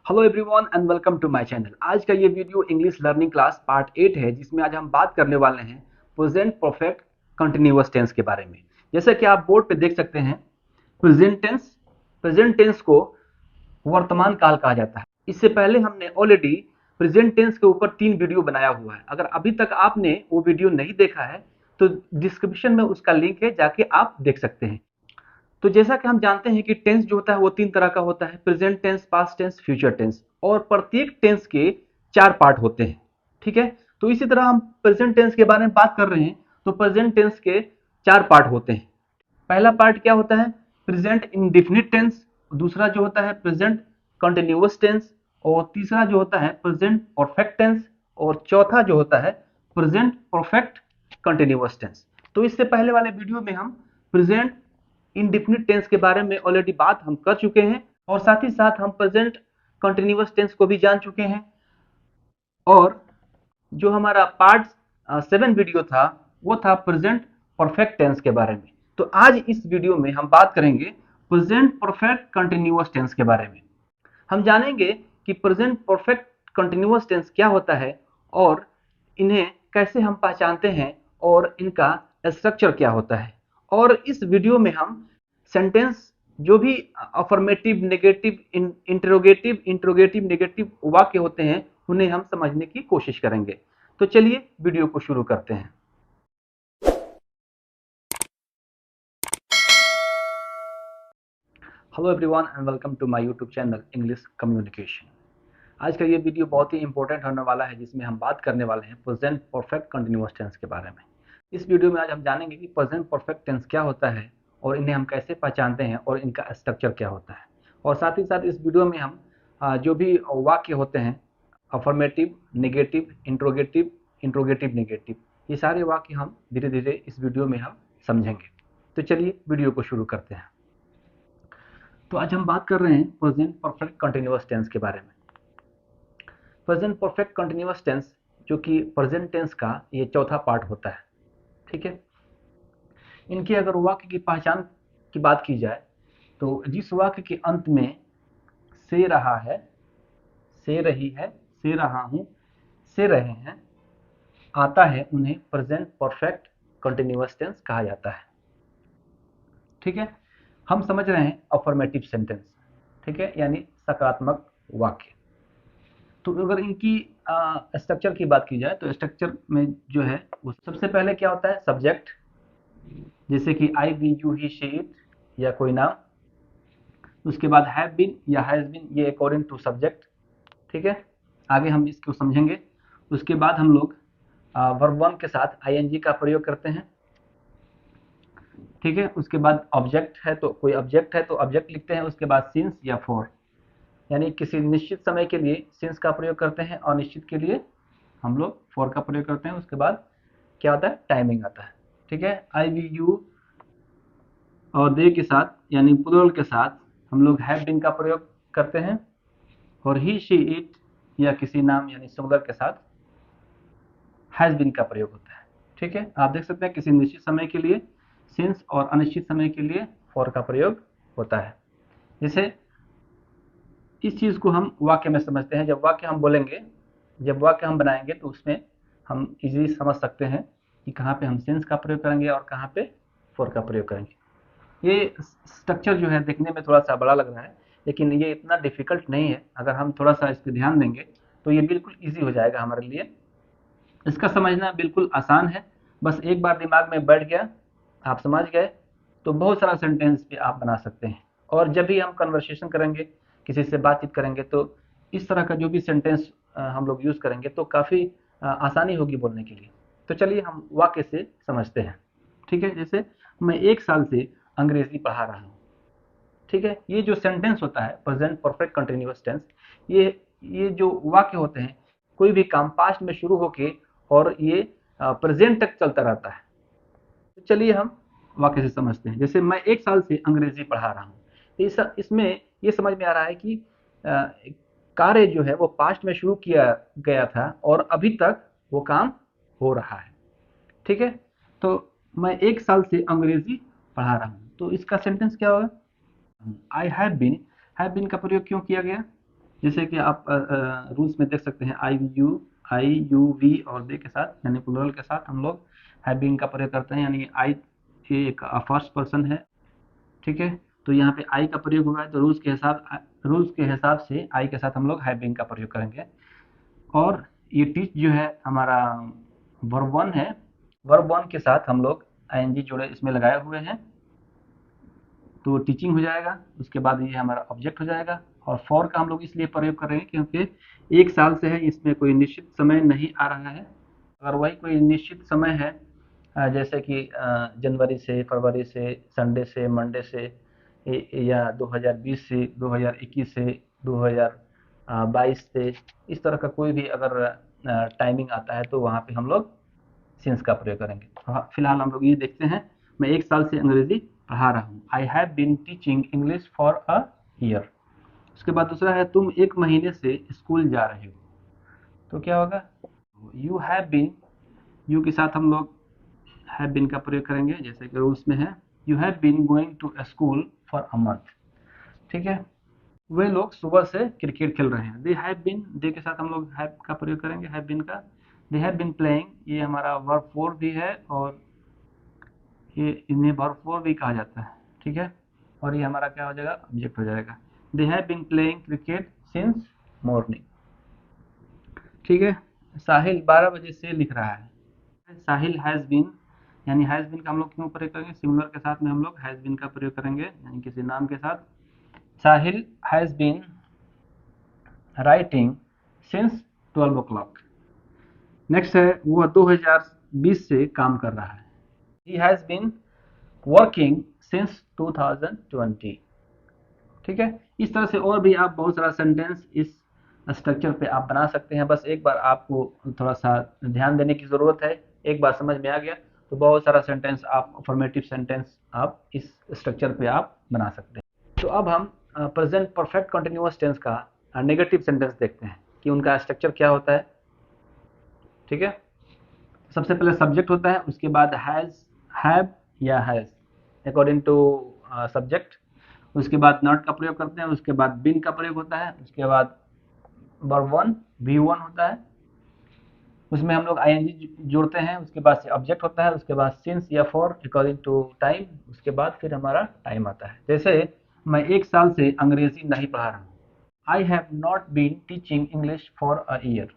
Hello everyone and welcome to my channel. आज का ये video English learning class part 8 है, जिसमें आज हम बात करने वाले हैं प्रेजेंट परफेक्ट कंटिन्यूअस टेंस के बारे में। जैसा कि आप बोर्ड पे देख सकते हैं, प्रेजेंट टेंस को वर्तमान काल कहा जाता है। इससे पहले हमने ऑलरेडी प्रेजेंट टेंस के ऊपर 3 वीडियो बनाया हुआ है। अगर अभी तक आपने वो वीडियो नहीं देखा है तो डिस्क्रिप्शन में उसका लिंक है, जाके आप देख सकते हैं। तो जैसा कि हम जानते हैं कि टेंस जो होता है वो 3 तरह का होता है: present tense, past tense, future tense. और प्रत्येक टेंस के 4 पार्ट होते हैं। ठीक है, तो इसी तरह हम प्रेजेंट टेंस के बारे में बात कर रहे हैं। तो प्रेजेंट टेंस के 4 पार्ट होते हैं। पहला पार्ट क्या होता है? Present indefinite tense. दूसरा जो होता है प्रेजेंट कंटिन्यूअस टेंस। और तीसरा जो होता है प्रेजेंट परफेक्ट टेंस। और चौथा जो होता है प्रेजेंट परफेक्ट कंटिन्यूअस टेंस। तो इससे पहले वाले वीडियो में हम प्रेजेंट इंडेफिनिट टेंस के बारे में ऑलरेडी बात हम कर चुके हैं, और साथ ही साथ हम प्रेजेंट कंटिन्यूअस टेंस को भी जान चुके हैं। और जो हमारा पार्ट 7 वीडियो था वो था प्रेजेंट परफेक्ट टेंस के बारे में। तो आज इस वीडियो में हम बात करेंगे प्रेजेंट परफेक्ट कंटिन्यूअस टेंस के बारे में। हम जानेंगे कि प्रेजेंट परफेक्ट कंटिन्यूअस टेंस क्या होता है और इन्हें कैसे हम पहचानते हैं और इनका स्ट्रक्चर क्या होता है। और इस वीडियो में हम सेंटेंस जो भी अफर्मेटिव, नेगेटिव, इंट्रोगेटिव, नेगेटिव वाक्य होते हैं उन्हें हम समझने की कोशिश करेंगे। तो चलिए वीडियो को शुरू करते हैं। Hello everyone and welcome to my YouTube channel English communication. आज का ये वीडियो बहुत ही इंपॉर्टेंट होने वाला है, जिसमें हम बात करने वाले हैं प्रेजेंट परफेक्ट कंटिन्यूअस टेंस के बारे में। इस वीडियो में आज हम जानेंगे कि प्रेजेंट परफेक्ट टेंस क्या होता है और इन्हें हम कैसे पहचानते हैं और इनका स्ट्रक्चर क्या होता है। और साथ ही साथ इस वीडियो में हम जो भी वाक्य होते हैं, अफर्मेटिव, नेगेटिव, इंट्रोगेटिव, नेगेटिव, ये सारे वाक्य हम धीरे धीरे इस वीडियो में हम समझेंगे। तो चलिए वीडियो को शुरू करते हैं। तो आज हम बात कर रहे हैं प्रेजेंट परफेक्ट कंटिन्यूअस टेंस के बारे में। प्रेजेंट परफेक्ट कंटिन्यूअस टेंस जो कि प्रेजेंट टेंस का ये चौथा पार्ट होता है। ठीक है, इनकी अगर वाक्य की पहचान की बात की जाए तो जिस वाक्य के अंत में से रहा है, से रही है, से रहा हूं, से रहे हैं आता है, उन्हें प्रेजेंट परफेक्ट कंटिन्यूअस टेंस कहा जाता है। ठीक है, हम समझ रहे हैं अफर्मेटिव सेंटेंस। ठीक है, यानी सकारात्मक वाक्य। तो अगर इनकी स्ट्रक्चर की बात की जाए तो स्ट्रक्चर में जो है वो सबसे पहले क्या होता है? सब्जेक्ट, जैसे कि I, we, you, he, she, it या कोई नाम। उसके बाद हैव बीन या हैज बीन, ये अकॉर्डिंग टू सब्जेक्ट। ठीक है, आगे हम इसको समझेंगे। उसके बाद हम लोग वर्ब वन के साथ आईएनजी का प्रयोग करते हैं। ठीक है, उसके बाद ऑब्जेक्ट है तो कोई ऑब्जेक्ट है तो ऑब्जेक्ट लिखते हैं। उसके बाद सिंस या फॉर, यानी किसी निश्चित समय के लिए सिंस का प्रयोग करते हैं, अनिश्चित के लिए हम लोग फॉर का प्रयोग करते हैं। उसके बाद क्या होता है? टाइमिंग आता है। ठीक है, आई, वी, यू और दे के साथ यानी प्लूरल के साथ हम लोग हैव बीन का प्रयोग करते हैं। और ही, शी, इट या किसी नाम यानी सिंगुलर के साथ हैज बीन का प्रयोग होता है। ठीक है, आप देख सकते हैं किसी निश्चित समय के लिए सिंस और अनिश्चित समय के लिए फॉर का प्रयोग होता है। जैसे इस चीज को हम वाक्य में समझते हैं। जब वाक्य हम बोलेंगे, जब वाक्य हम बनाएंगे तो उसमें हम इजीली समझ सकते हैं कि कहाँ पे हम सिंस का प्रयोग करेंगे और कहाँ पे फॉर का प्रयोग करेंगे। ये स्ट्रक्चर जो है देखने में थोड़ा सा बड़ा लग रहा है, लेकिन ये इतना डिफिकल्ट नहीं है। अगर हम थोड़ा सा इस पर ध्यान देंगे तो ये बिल्कुल ईजी हो जाएगा हमारे लिए। इसका समझना बिल्कुल आसान है। बस एक बार दिमाग में बैठ गया, आप समझ गए, तो बहुत सारा सेंटेंस भी आप बना सकते हैं। और जब भी हम कन्वर्सेशन करेंगे, किसी से बातचीत करेंगे, तो इस तरह का जो भी सेंटेंस हम लोग यूज़ करेंगे तो काफ़ी आसानी होगी बोलने के लिए। तो चलिए हम वाक्य से समझते हैं। ठीक है, जैसे मैं 1 साल से अंग्रेजी पढ़ा रहा हूँ। ठीक है, ये जो सेंटेंस होता है प्रेजेंट परफेक्ट कंटिन्यूअस टेंस, ये जो वाक्य होते हैं, कोई भी काम पास्ट में शुरू होके और ये प्रेजेंट तक चलता रहता है। तो चलिए हम वाक्य से समझते हैं। जैसे मैं 1 साल से अंग्रेजी पढ़ा रहा हूँ, तो इसमें ये समझ में आ रहा है कि कार्य जो है वो पास्ट में शुरू किया गया था और अभी तक वो काम हो रहा है। ठीक है, तो मैं 1 साल से अंग्रेजी पढ़ा रहा हूँ, तो इसका सेंटेंस क्या होगा? I have been, have been का प्रयोग क्यों किया गया? जैसे कि आप रूल्स में देख सकते हैं आई यू वी और दे के साथ यानी प्लूरल के साथ हम लोग हैव बीन का प्रयोग करते हैं, यानी आई एक फर्स्ट पर्सन है, ठीक है। तो यहाँ पे आई का प्रयोग हुआ है तो रूल्स के हिसाब से आई के साथ हम लोग हैव बीन का प्रयोग करेंगे। और ये टीच जो है हमारा वर्ब वन है, वर्ब वन के साथ हम लोग आईएनजी जोड़े इसमें लगाए हुए हैं तो टीचिंग हो जाएगा। उसके बाद ये हमारा ऑब्जेक्ट हो जाएगा। और फॉर का हम लोग इसलिए प्रयोग कर रहे हैं क्योंकि 1 साल से है, इसमें कोई निश्चित समय नहीं आ रहा है। अगर वही कोई निश्चित समय है जैसे कि जनवरी से, फरवरी से, संडे से, मंडे से या 2020 से, 2021 से, 2022 से, इस तरह का कोई भी अगर टाइमिंग आता है तो वहाँ पे हम लोग सिंस का प्रयोग करेंगे। तो फिलहाल हम लोग ये देखते हैं, मैं 1 साल से अंग्रेजी पढ़ा रहा हूँ। I have been teaching English for a year. उसके बाद दूसरा है तुम 1 महीने से स्कूल जा रहे हो, तो क्या होगा, यू हैव बीन, यू के साथ हम लोग हैव बीन का प्रयोग करेंगे जैसे कि रूल्स में है, you have been going to school for a month, ठीक है। वे लोग सुबह से क्रिकेट खेल रहे हैं, दे हैव बीन, दे के साथ हम लोग हैव का प्रयोग करेंगे, हैव बीन का। दे हैव बीन प्लेइंग, ये हमारा वर्ब फोर भी है और ये इन्हें वर्ब फोर भी कहा जाता है, ठीक है। और ये हमारा क्या हो जाएगा, ऑब्जेक्ट हो जाएगा। They have been playing cricket since morning, ठीक है। साहिल 12 बजे से लिख रहा है, साहिल हैज़ बीन, यानी हैज़ बीन का हम लोग क्यों प्रयोग करेंगे, सिमिलर के साथ में हम लोग हैज़ बीन का प्रयोग करेंगे यानी किसी नाम के साथ। Sahil has been writing since 12 o'clock। Next है वह 2020 से काम कर रहा है, he has been working since 2020, ठीक है। इस तरह से और भी आप बहुत सारा सेंटेंस इस स्ट्रक्चर पे आप बना सकते हैं। बस एक बार आपको थोड़ा सा ध्यान देने की ज़रूरत है, एक बार समझ में आ गया तो बहुत सारा सेंटेंस आप अफर्मेटिव सेंटेंस आप इस स्ट्रक्चर पे आप बना सकते हैं। तो अब हम प्रेजेंट परफेक्ट कंटिन्यूअस टेंस का नेगेटिव सेंटेंस देखते हैं कि उनका स्ट्रक्चर क्या होता है, ठीक है। सबसे पहले सब्जेक्ट होता है, उसके बाद हैज़, हैव या हैज़ अकॉर्डिंग टू सब्जेक्ट। उसके बाद नॉट का प्रयोग करते हैं, उसके बाद बीन का प्रयोग होता है, उसके बाद वर्ब वन वी वन होता है, उसमें हम लोग आईएनजी जोड़ते हैं, उसके बाद से ऑब्जेक्ट होता है, उसके बाद सिंस या फॉर अकॉर्डिंग टू टाइम, उसके बाद फिर हमारा टाइम आता है। जैसे मैं 1 साल से अंग्रेजी नहीं पढ़ा रहा हूँ, I have not been teaching English for a year.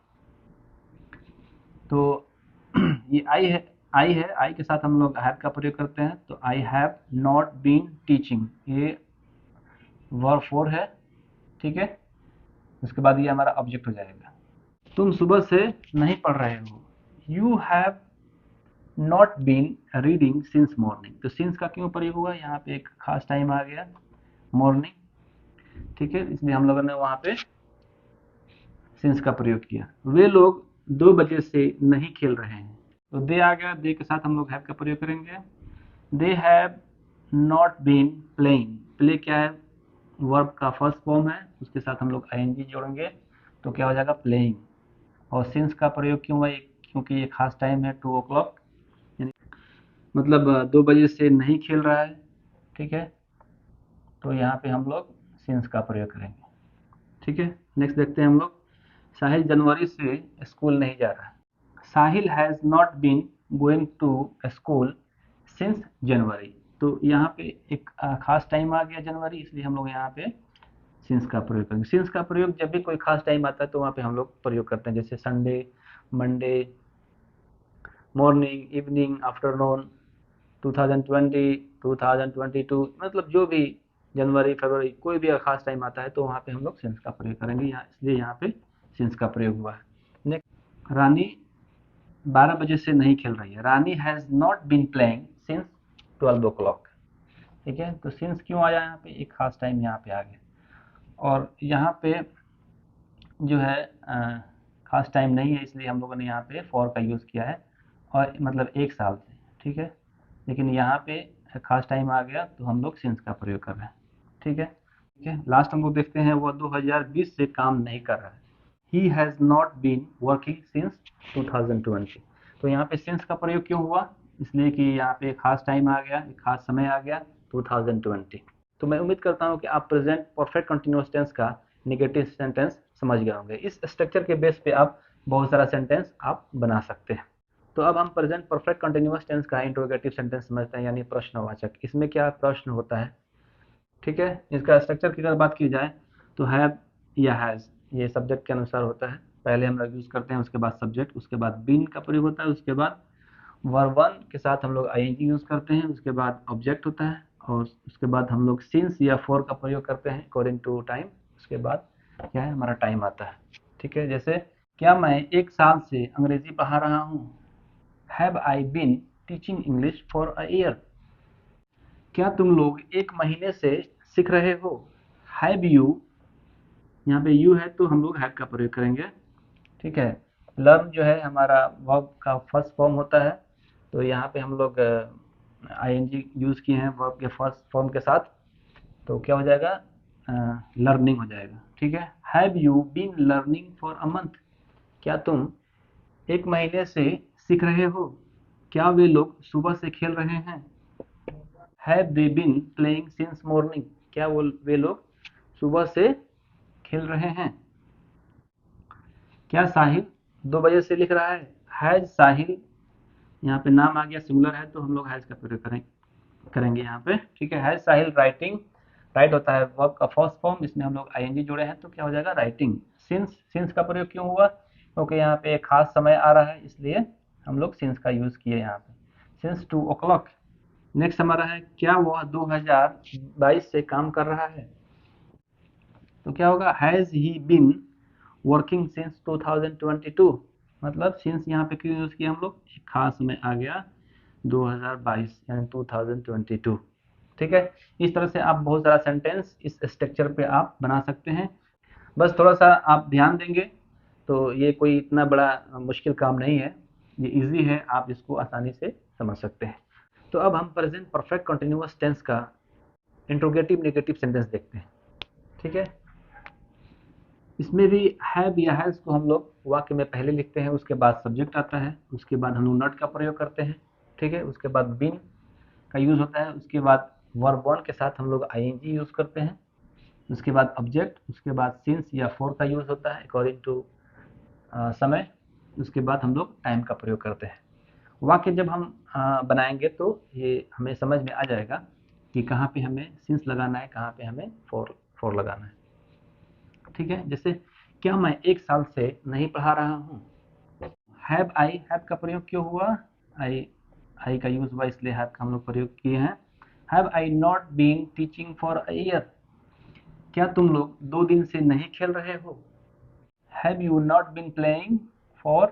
तो ये आई है, आई के साथ हम लोग हैव का प्रयोग करते हैं, तो I have not been teaching, ये वर्ब फोर है, ठीक है। उसके बाद ये हमारा ऑब्जेक्ट हो जाएगा। तुम सुबह से नहीं पढ़ रहे हो, you have not been reading since morning. तो सिंस का क्यों प्रयोग हुआ, यहाँ पे एक खास टाइम आ गया मॉर्निंग, ठीक है, इसलिए हम लोगों ने वहाँ पे सिंस का प्रयोग किया। वे लोग 2 बजे से नहीं खेल रहे हैं, तो दे आ गया, दे के साथ हम लोग हैव का प्रयोग करेंगे। They have not been playing, play क्या है, वर्ब का फर्स्ट फॉर्म है, उसके साथ हम लोग आईएनजी जोड़ेंगे तो क्या हो जाएगा, प्लेइंग। और सिंस का प्रयोग क्यों हुआ, क्योंकि ये खास टाइम है 2 o'clock, मतलब 2 बजे से नहीं खेल रहा है, ठीक है। तो यहाँ पे हम लोग सिंस का प्रयोग करेंगे, ठीक है। नेक्स्ट देखते हैं हम लोग, साहिल जनवरी से स्कूल नहीं जा रहा है, Sahil has not been going to school since January. तो यहाँ पे एक खास टाइम आ गया जनवरी, इसलिए हम लोग यहाँ पे सिंस का प्रयोग करेंगे। सिंस का प्रयोग जब भी कोई खास टाइम आता है तो वहाँ पे हम लोग प्रयोग करते हैं, जैसे Sunday, Monday, morning, evening, afternoon, 2020, 2022, मतलब जो भी जनवरी, फरवरी, कोई भी खास टाइम आता है तो वहाँ पे हम लोग सिंस का प्रयोग करेंगे, यहाँ इसलिए यहाँ पे सिंस का प्रयोग हुआ है। नेक्स्ट, रानी 12 बजे से नहीं खेल रही है, Rani has not been playing since 12 o'clock, ठीक है। तो सिंस क्यों आया यहाँ पे, एक खास टाइम यहाँ पे आ गया। और यहाँ पे जो है खास टाइम नहीं है, इसलिए हम लोगों ने यहाँ पे फॉर का यूज़ किया है, और मतलब 1 साल से, ठीक है। लेकिन यहाँ पे खास टाइम आ गया तो हम लोग सिंस का प्रयोग कर रहे हैं, ठीक है, ठीक है। लास्ट हम लोग देखते हैं, वह 2020 से काम नहीं कर रहा है, he has not been working since 2020। तो यहाँ पे सिंस का प्रयोग क्यों हुआ, इसलिए कि यहाँ पे खास टाइम आ गया, एक खास समय आ गया 2020। तो मैं उम्मीद करता हूँ कि आप प्रेजेंट परफेक्ट कंटिन्यूअस टेंस का नेगेटिव सेंटेंस समझ गए होंगे। इस स्ट्रक्चर के बेस पे आप बहुत सारा सेंटेंस आप बना सकते हैं। तो अब हम प्रेजेंट परफेक्ट कंटिन्यूअस टेंस का इंट्रोगेटिव सेंटेंस समझते हैं, यानी प्रश्नवाचक। इसमें क्या प्रश्न होता है, ठीक है। इसका स्ट्रक्चर की अगर बात की जाए तो हैव या हैज़, ये सब्जेक्ट के अनुसार होता है। पहले हम लोग यूज़ करते हैं, उसके बाद सब्जेक्ट, उसके बाद बीन का प्रयोग होता है, उसके बाद वर्ब वन के साथ हम लोग आईएनजी यूज़ करते हैं, उसके बाद ऑब्जेक्ट होता है, और उसके बाद हम लोग सिंस या फॉर का प्रयोग करते हैं अकॉर्डिंग टू टाइम। उसके बाद क्या है, हमारा टाइम आता है, ठीक है। जैसे क्या मैं 1 साल से अंग्रेजी पढ़ा रहा हूँ, have I been teaching English for a year. क्या तुम लोग 1 महीने से सीख रहे हो, हैव यू, यहाँ पे यू है तो हम लोग हैव का प्रयोग करेंगे, ठीक है। लर्न जो है हमारा वर्ब का फर्स्ट फॉर्म होता है, तो यहाँ पे हम लोग आईएनजी यूज़ किए हैं वर्ब के फर्स्ट फॉर्म के साथ, तो क्या हो जाएगा, लर्निंग हो जाएगा, ठीक है। Have you been learning for a month, क्या तुम 1 महीने से सीख रहे हो, क्या वे लोग सुबह से खेल रहे हैं, have they been playing since morning, क्या वे लोग सुबह से खेल रहे हैं। क्या साहिल 2 बजे से लिख रहा है, हैज साहिल, यहाँ पे नाम आ गया, सिंगुलर है तो हम लोग हैज का प्रयोग करेंगे यहाँ पे, ठीक है। हैज साहिल राइटिंग, राइट होता है वर्ब का फर्स्ट फॉर्म, इसमें हम लोग आईएनजी जोड़े हैं तो क्या हो जाएगा, राइटिंग। सिंस का प्रयोग क्यों हुआ, क्योंकि यहाँ पे एक खास समय आ रहा है, इसलिए हम लोग सिंस का यूज़ किए यहाँ पे, सिंस 2 o'clock। नेक्स्ट हमारा है, क्या वह 2022 से काम कर रहा है, तो क्या होगा, has he been working since 2022, मतलब सिंस यहाँ पे क्यों यूज़ किया हम लोग, एक खास समय आ गया 2022 यानी 2022, ठीक है। इस तरह से आप बहुत सारा सेंटेंस इस स्ट्रक्चर पे आप बना सकते हैं। बस थोड़ा सा आप ध्यान देंगे तो ये कोई इतना बड़ा मुश्किल काम नहीं है, ये इजी है, आप इसको आसानी से समझ सकते हैं। तो अब हम प्रेजेंट परफेक्ट कंटिन्यूअस टेंस का इंट्रोगेटिव नेगेटिव सेंटेंस देखते हैं, ठीक है। इसमें भी हैव या हैज़ को हम लोग वाक्य में पहले लिखते हैं, उसके बाद सब्जेक्ट आता है, उसके बाद हम लोग नॉट का प्रयोग करते हैं, ठीक है। उसके बाद बीन का यूज़ होता है, उसके बाद वर्ब वन के साथ हम लोग आईएनजी यूज़ करते हैं, उसके बाद ऑब्जेक्ट, उसके बाद सिंस या फॉर का यूज़ होता है अकॉर्डिंग टू समय, उसके बाद हम लोग टाइम का प्रयोग करते हैं। वाक्य जब हम बनाएंगे तो ये हमें समझ में आ जाएगा कि कहाँ पे हमें सिंस लगाना है, कहाँ पे हमें फॉर लगाना है, ठीक है। जैसे क्या मैं 1 साल से नहीं पढ़ा रहा हूँ, हैव आई, हैव का प्रयोग क्यों हुआ, आई का यूज हुआ इसलिए हैव का हम लोग प्रयोग किए हैं। Have I not been teaching for a year, क्या तुम लोग 2 दिन से नहीं खेल रहे हो, have you not been playing for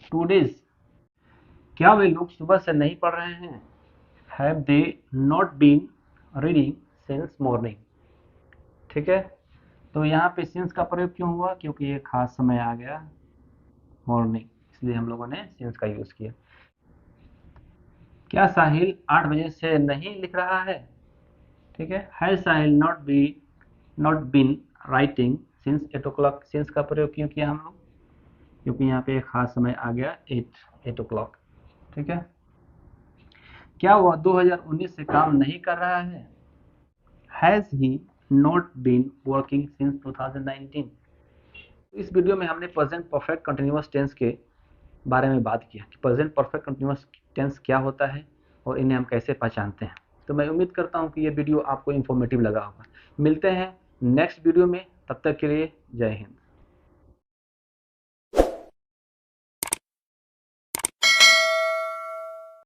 2 days, क्या वे लोग सुबह से नहीं पढ़ रहे हैं, have they not been reading since morning, ठीक है। तो यहाँ पे सिंस का प्रयोग क्यों हुआ, क्योंकि ये खास समय आ गया मॉर्निंग, इसलिए हम लोगों ने सिंस का यूज किया। क्या साहिल 8 बजे से नहीं लिख रहा है, ठीक है। Has Sahil not been writing since 8 o'clock, since का प्रयोग क्यों किया हम लोग, क्योंकि यहाँ पे एक खास समय आ गया 8 o'clock, ठीक है। क्या वह 2019 से काम नहीं कर रहा है, has he not been working since 2019। इस वीडियो में हमने प्रेजेंट परफेक्ट कंटिन्यूअस टेंस के बारे में बात किया कि प्रेजेंट परफेक्ट कंटिन्यूअस टेंस क्या होता है और इन्हें हम कैसे पहचानते हैं। तो मैं उम्मीद करता हूँ कि ये वीडियो आपको इन्फॉर्मेटिव लगा होगा। मिलते हैं नेक्स्ट वीडियो में, तब तक के लिए जय हिंद।